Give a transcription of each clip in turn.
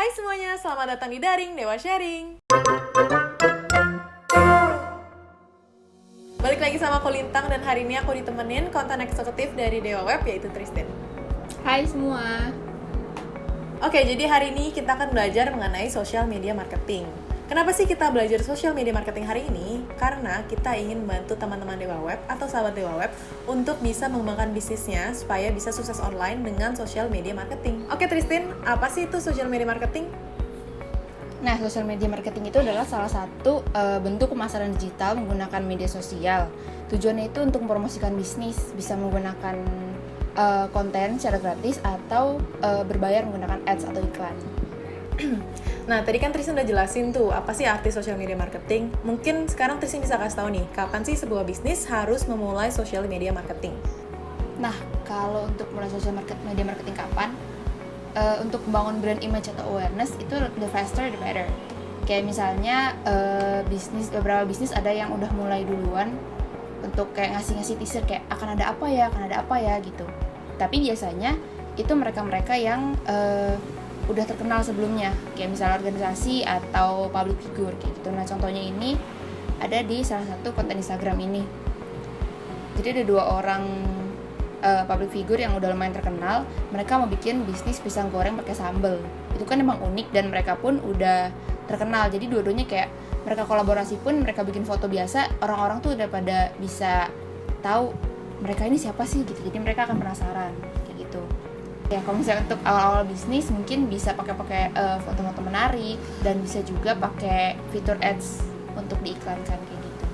Hai semuanya, selamat datang di Daring Dewa Sharing. Balik lagi sama aku Lintang dan hari ini aku ditemenin konten eksekutif dari Dewa Web yaitu Tristin. Hai semua. Oke, jadi hari ini kita akan belajar mengenai social media marketing. Kenapa sih kita belajar social media marketing hari ini? Karena kita ingin membantu teman-teman Dewa Web atau sahabat Dewa Web untuk bisa mengembangkan bisnisnya supaya bisa sukses online dengan social media marketing. Oke Tristin, apa sih itu social media marketing? Nah, social media marketing itu adalah salah satu bentuk pemasaran digital menggunakan media sosial. Tujuannya itu untuk mempromosikan bisnis, bisa menggunakan konten secara gratis atau berbayar menggunakan ads atau iklan. Nah, tadi kan Tristan udah jelasin tuh apa sih arti social media marketing. Mungkin sekarang Tristan bisa kasih tahu nih, kapan sih sebuah bisnis harus memulai social media marketing? Nah, kalau untuk mulai social media marketing kapan? Untuk membangun brand image atau awareness itu the faster the better. Kayak misalnya beberapa bisnis ada yang udah mulai duluan untuk kayak ngasih teaser kayak akan ada apa ya gitu. Tapi biasanya itu mereka yang udah terkenal sebelumnya, kayak misalnya organisasi atau public figure kayak gitu. Nah, contohnya ini ada di salah satu konten Instagram ini. Jadi ada 2 orang public figure yang udah lumayan terkenal, mereka mau bikin bisnis pisang goreng pakai sambal. Itu kan emang unik dan mereka pun udah terkenal. Jadi dua-duanya kayak mereka kolaborasi pun mereka bikin foto biasa, orang-orang tuh udah pada bisa tahu mereka ini siapa sih gitu. Jadi mereka akan penasaran kayak gitu. Ya, kalau misalnya untuk awal-awal bisnis mungkin bisa pakai foto-foto menarik dan bisa juga pakai fitur ads untuk diiklankan kayak gitu.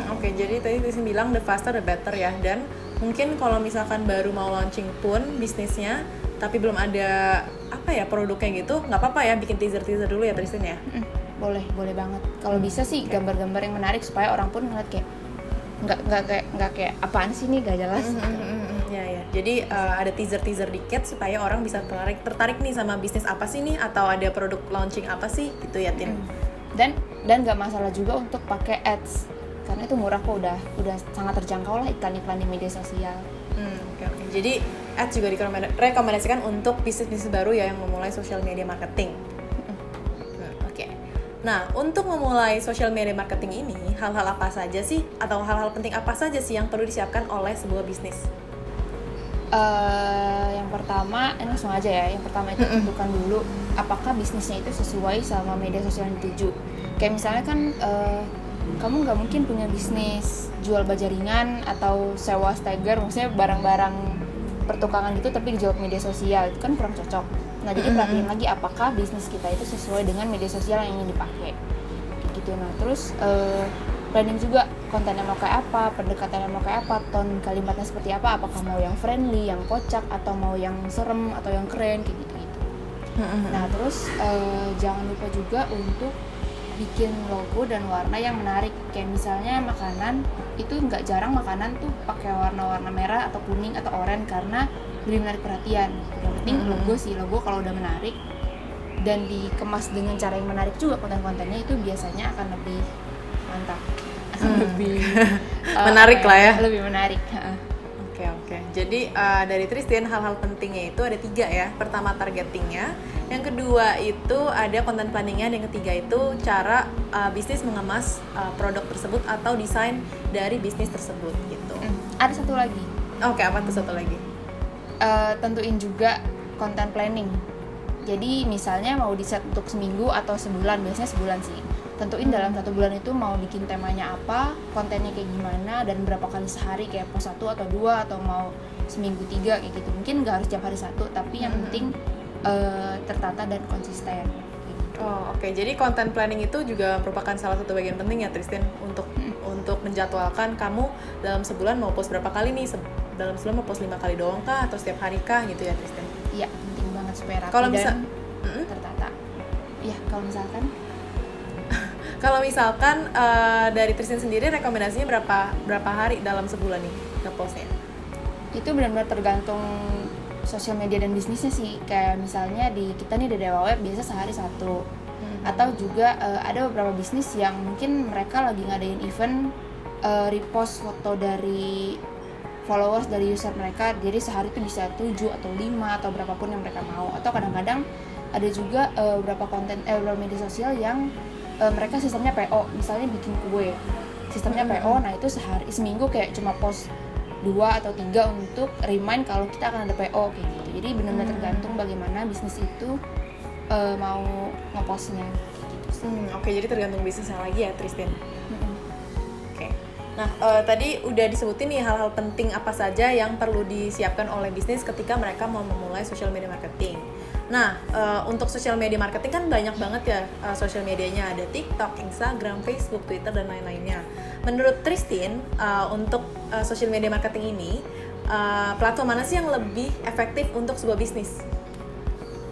Oke, jadi tadi Tristan bilang the faster the better ya. Dan mungkin kalau misalkan baru mau launching pun bisnisnya, tapi belum ada produknya gitu, nggak apa-apa ya bikin teaser dulu ya Tristan ya. Boleh banget. Kalau bisa sih gambar-gambar yang menarik supaya orang pun ngeliat kayak nggak kayak apaan sih nih, gak jelas. Ya. Jadi ada teaser dikit supaya orang bisa tertarik nih sama bisnis apa sih nih, atau ada produk launching apa sih gitu ya Tin. Dan nggak masalah juga untuk pakai ads karena itu murah kok, udah sangat terjangkau lah iklan-iklan di media sosial. Oke. Jadi ads juga direkomendasikan untuk bisnis baru ya yang memulai social media marketing. Oke. Nah, untuk memulai social media marketing ini, hal-hal apa saja sih atau hal-hal penting apa saja sih yang perlu disiapkan oleh sebuah bisnis? Yang pertama, ini langsung aja ya. Yang pertama itu tentukan dulu apakah bisnisnya itu sesuai sama media sosial yang dituju. Kayak misalnya kan kamu nggak mungkin punya bisnis jual baja ringan atau sewa stagger, maksudnya barang-barang pertukangan gitu tapi dijual ke media sosial, itu kan kurang cocok. Nah, jadi perhatiin lagi apakah bisnis kita itu sesuai dengan media sosial yang ingin dipakai kayak gitu. Nah, terus planning juga kontennya mau kayak apa, pendekatannya mau kayak apa, tone kalimatnya seperti apa, apakah mau yang friendly, yang kocak, atau mau yang serem, atau yang keren, kayak gitu-gitu. Nah, terus jangan lupa juga untuk bikin logo dan warna yang menarik. Kayak misalnya makanan, itu nggak jarang makanan tuh pakai warna-warna merah atau kuning atau oranye karena lebih menarik perhatian. Yang penting logo kalau udah menarik dan dikemas dengan cara yang menarik juga konten-kontennya, itu biasanya akan lebih mantap, lebih menarik lah ya. Lebih menarik. Oke. Jadi dari Tristan hal-hal pentingnya itu ada 3 ya. Pertama targetingnya, yang kedua itu ada content planningnya, dan yang ketiga itu cara bisnis mengemas produk tersebut atau desain dari bisnis tersebut gitu. Ada satu lagi. Oke, apa tuh satu lagi? Tentuin juga content planning. Jadi misalnya mau di-set untuk seminggu atau sebulan, biasanya sebulan sih. Tentuin dalam 1 bulan itu mau bikin temanya apa, kontennya kayak gimana, dan berapa kali sehari, kayak post 1 atau 2, atau mau seminggu 3 kayak gitu. Mungkin gak harus tiap hari 1, tapi yang penting tertata dan konsisten. Oke. Jadi content planning itu juga merupakan salah satu bagian penting ya Tristan untuk menjadwalkan kamu dalam sebulan mau post berapa kali nih, dalam sebulan mau post 5 kali doang kah atau setiap hari kah gitu ya Tristan? Iya, penting banget supaya rapi dan tertata. Iya, kalau misalkan dari Tristan sendiri rekomendasinya berapa hari dalam sebulan nih nge-postnya? Itu benar-benar tergantung sosial media dan bisnisnya sih. Kayak misalnya kita nih di Dewa Web biasa sehari 1. Atau juga ada beberapa bisnis yang mungkin mereka lagi ngadain event repost foto dari followers dari user mereka, jadi sehari itu bisa 7 atau 5 atau berapapun yang mereka mau. Atau kadang-kadang ada juga beberapa media sosial yang mereka sistemnya PO, misalnya bikin kue, sistemnya PO. Nah itu seminggu kayak cuma post 2 atau 3 untuk remind kalau kita akan ada PO kayak gitu. Jadi benar-benar tergantung bagaimana bisnis itu mau ngepostnya gitu. Oke, jadi tergantung bisnisnya lagi ya, Tristin. Oke. Nah, tadi udah disebutin nih hal-hal penting apa saja yang perlu disiapkan oleh bisnis ketika mereka mau memulai social media marketing. Nah, untuk social media marketing kan banyak banget ya social medianya, ada TikTok, Instagram, Facebook, Twitter, dan lain-lainnya. Menurut Tristin, untuk social media marketing ini, platform mana sih yang lebih efektif untuk sebuah bisnis?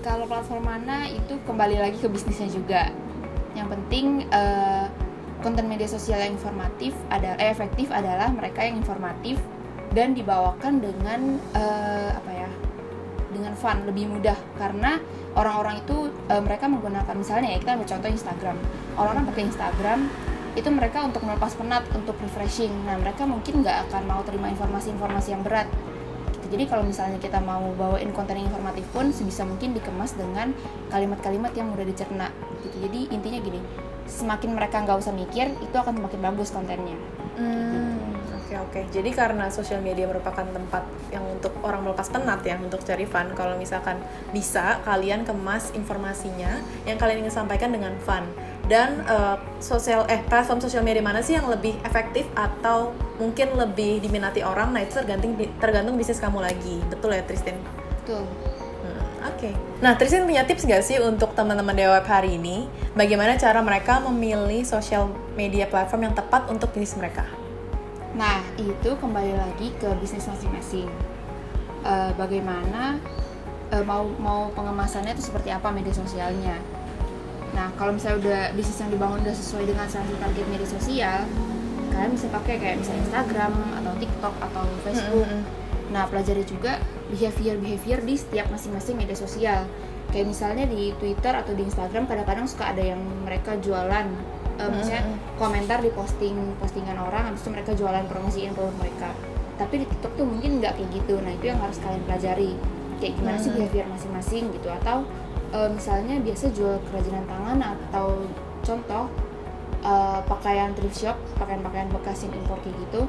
Kalau platform mana itu kembali lagi ke bisnisnya juga. Yang penting konten media sosial yang efektif adalah mereka yang informatif dan dibawakan dengan dengan fun, lebih mudah, karena orang-orang itu mereka menggunakan, misalnya ya kita ambil contoh Instagram. Orang-orang pakai Instagram itu mereka untuk melepas penat, untuk refreshing. Nah mereka mungkin nggak akan mau terima informasi-informasi yang berat. Jadi kalau misalnya kita mau bawain konten yang informatif pun sebisa mungkin dikemas dengan kalimat-kalimat yang mudah dicerna gitu. Jadi intinya gini, semakin mereka nggak usah mikir, itu akan semakin bagus kontennya. Oke. Jadi karena social media merupakan tempat yang untuk orang melepas penat ya, untuk cari fun. Kalau misalkan bisa, kalian kemas informasinya yang kalian ingin sampaikan dengan fun. Dan platform sosial media mana sih yang lebih efektif atau mungkin lebih diminati orang? Nah itu tergantung bisnis kamu lagi. Betul ya Tristin? Betul. Oke. Nah Tristin punya tips nggak sih untuk teman-teman Dewa Web hari ini? Bagaimana cara mereka memilih social media platform yang tepat untuk bisnis mereka? Nah itu kembali lagi ke bisnis masing-masing. Bagaimana mau pengemasannya itu seperti apa media sosialnya. Nah, kalau misalnya udah bisnis yang dibangun udah sesuai dengan target media sosial, kalian bisa pakai kayak misalnya Instagram atau TikTok atau Facebook. Nah, pelajari juga behavior di setiap masing-masing media sosial. Kayak misalnya di Twitter atau di Instagram kadang-kadang suka ada yang mereka jualan, misalnya komentar di postingan orang, habis itu mereka jualan, promosiin produk mereka. Tapi di TikTok tuh mungkin nggak kayak gitu. Nah, itu yang harus kalian pelajari. Kayak gimana sih behavior masing-masing gitu, atau misalnya biasa jual kerajinan tangan atau contoh pakaian thrift shop, pakaian bekas yang impor kayak gitu,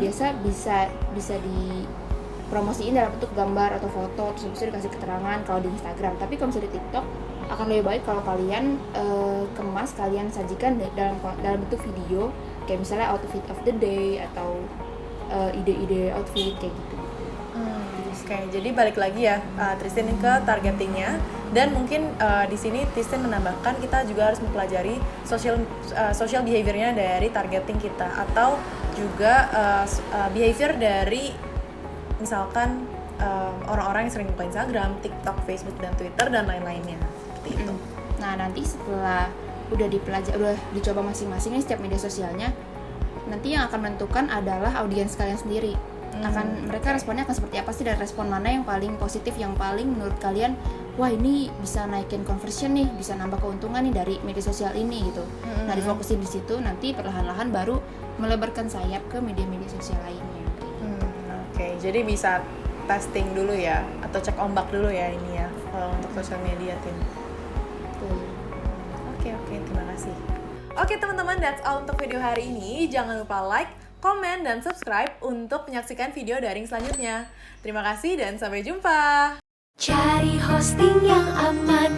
biasa bisa dipromosiin dalam bentuk gambar atau foto, terus bisa dikasih keterangan kalau di Instagram. Tapi kalau misalnya di TikTok akan lebih baik kalau kalian kalian sajikan dalam bentuk video, kayak misalnya outfit of the day atau ide-ide outfit kayak gitu. Oke, jadi balik lagi ya Tristin ke targetingnya, dan mungkin di sini Tristin menambahkan kita juga harus mempelajari social behaviornya dari targeting kita, atau juga behavior dari misalkan orang-orang yang sering buka Instagram, TikTok, Facebook, dan Twitter dan lain-lainnya seperti itu. Nah nanti setelah udah dicoba masing-masing setiap media sosialnya, nanti yang akan menentukan adalah audiens kalian sendiri. Mereka responnya akan seperti apa sih, dan respon mana yang paling positif, yang paling menurut kalian wah ini bisa naikin conversion nih, bisa nambah keuntungan nih dari media sosial ini gitu. Nah difokusin di situ, nanti perlahan-lahan baru melebarkan sayap ke media-media sosial lainnya. Oke, jadi bisa testing dulu ya, atau cek ombak dulu ya ini ya kalau untuk social media tim. Oke, terima kasih. Oke teman-teman, that's all untuk video hari ini. Jangan lupa like, komen, dan subscribe untuk menyaksikan video daring selanjutnya. Terima kasih dan sampai jumpa. Cari hosting yang aman